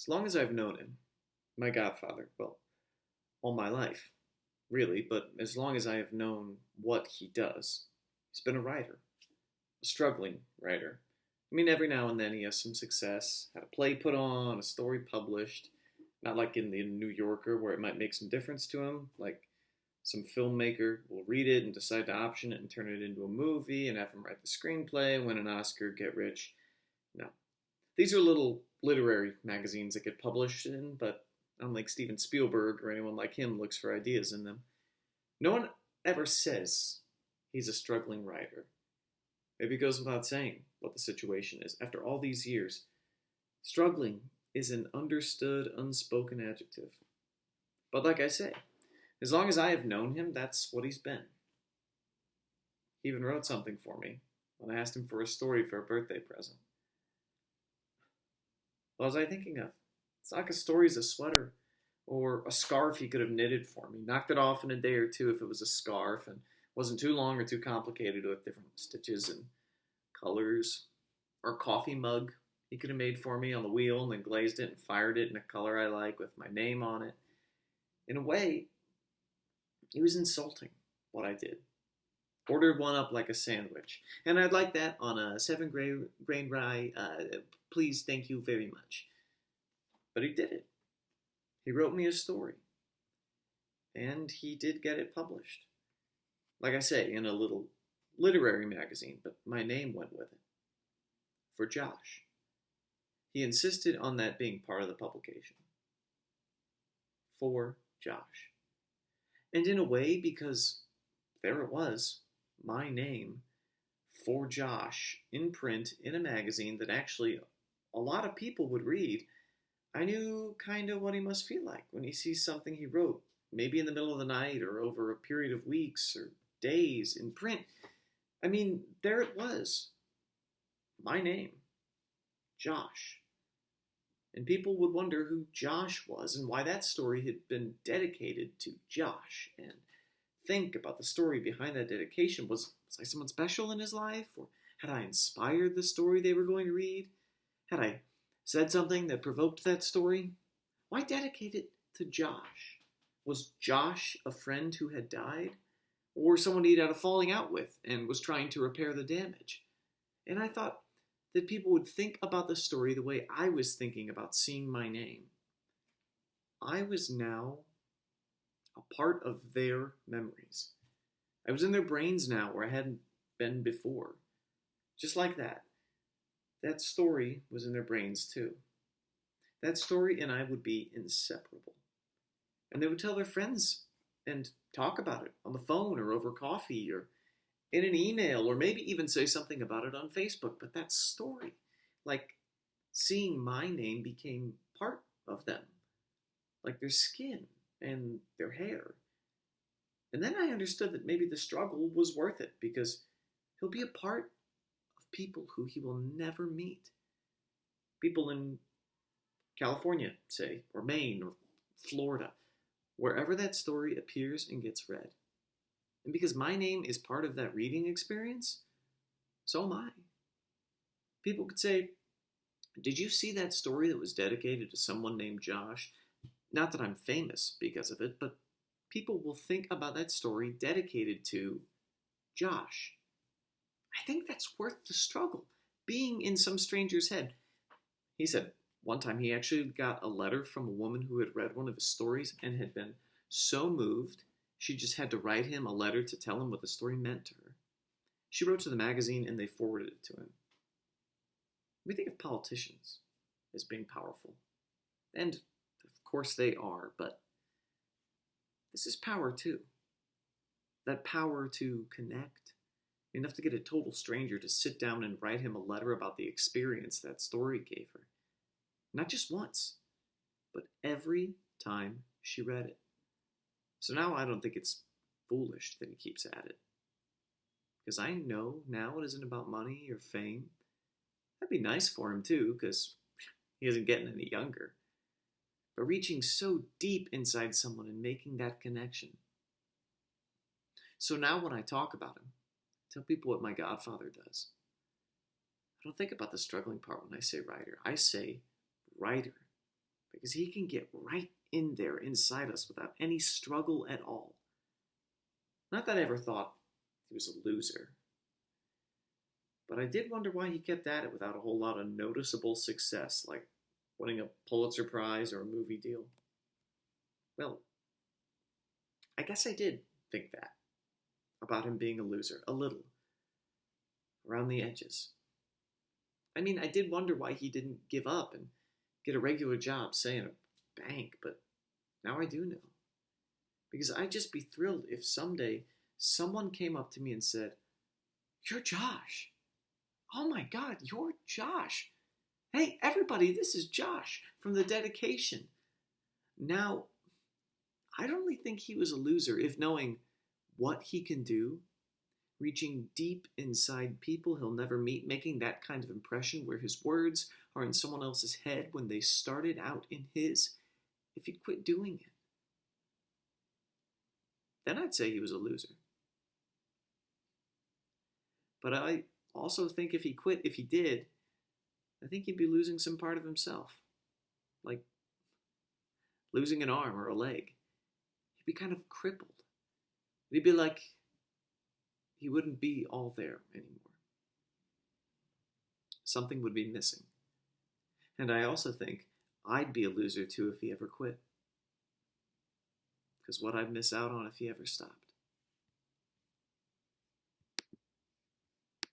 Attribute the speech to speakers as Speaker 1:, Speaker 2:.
Speaker 1: As long as I've known him, my godfather, well, all my life, really, but as long as I have known what he does, he's been a writer, a struggling writer. I mean, every now and then he has some success, had a play put on, a story published, not like in the New Yorker where it might make some difference to him, like some filmmaker will read it and decide to option it and turn it into a movie and have him write the screenplay, win an Oscar, get rich. No. These are little literary magazines that get published in, but unlike Steven Spielberg or anyone like him looks for ideas in them. No one ever says he's a struggling writer. Maybe it goes without saying what the situation is. After all these years, struggling is an understood, unspoken adjective. But like I say, as long as I have known him, that's what he's been. He even wrote something for me when I asked him for a story for a birthday present. What was I thinking of? It's not like a story's a sweater or a scarf he could have knitted for me. Knocked it off in a day or two if it was a scarf and wasn't too long or too complicated with different stitches and colors. Or a coffee mug he could have made for me on the wheel and then glazed it and fired it in a color I like with my name on it. In a way, he was insulting what I did. Ordered one up like a sandwich. And I'd like that on a 7-grain rye. Please, thank you very much. But he did it. He wrote me a story. And he did get it published. Like I say, in a little literary magazine, but my name went with it. For Josh. He insisted on that being part of the publication. For Josh. And in a way, because there it was, my name, For Josh, in print, in a magazine that actually a lot of people would read, I knew kind of what he must feel like when he sees something he wrote, maybe in the middle of the night or over a period of weeks or days in print. I mean, there it was. My name, Josh. And people would wonder who Josh was and why that story had been dedicated to Josh. And think about the story behind that dedication. Was I someone special in his life? Or had I inspired the story they were going to read? Had I said something that provoked that story? Why dedicate it to Josh? Was Josh a friend who had died? Or someone he'd had a falling out with and was trying to repair the damage? And I thought that people would think about the story the way I was thinking about seeing my name. I was now a part of their memories. I was in their brains now where I hadn't been before. Just like that. That story was in their brains too. That story and I would be inseparable. And they would tell their friends and talk about it on the phone or over coffee or in an email or maybe even say something about it on Facebook. But that story, like seeing my name became part of them. Like their skin and their hair. And then I understood that maybe the struggle was worth it because he'll be a part of people who he will never meet. People in California, say, or Maine, or Florida, wherever that story appears and gets read. And because my name is part of that reading experience, so am I. People could say, did you see that story that was dedicated to someone named Josh? Not that I'm famous because of it, but people will think about that story dedicated to Josh. I think that's worth the struggle, being in some stranger's head. He said one time he actually got a letter from a woman who had read one of his stories and had been so moved, she just had to write him a letter to tell him what the story meant to her. She wrote to the magazine and they forwarded it to him. We think of politicians as being powerful. And of course they are, but this is power too. That power to connect. Enough to get a total stranger to sit down and write him a letter about the experience that story gave her. Not just once, but every time she read it. So now I don't think it's foolish that he keeps at it. Because I know now it isn't about money or fame. That'd be nice for him too, because he isn't getting any younger. But reaching so deep inside someone and making that connection. So now when I talk about him, I tell people what my godfather does. I don't think about the struggling part when I say writer. I say writer. because he can get right in there inside us without any struggle at all. Not that I ever thought he was a loser, but I did wonder why he kept at it without a whole lot of noticeable success, like winning a Pulitzer Prize or a movie deal. Well, I guess I did think that about him being a loser, a little, around the edges. I mean, I did wonder why he didn't give up and get a regular job, say, in a bank, but now I do know. Because I'd just be thrilled if someday someone came up to me and said, "You're Josh. Oh my God, you're Josh. Hey, everybody, this is Josh from the dedication." Now, I'd only think he was a loser if knowing what he can do, reaching deep inside people he'll never meet, making that kind of impression where his words are in someone else's head when they started out in his, if he'd quit doing it. Then I'd say he was a loser. But I also think if he quit, if he did, I think he'd be losing some part of himself. Like losing an arm or a leg. He'd be kind of crippled. He'd be like, he wouldn't be all there anymore. Something would be missing. And I also think I'd be a loser too if he ever quit. Because what I'd miss out on if he ever stopped.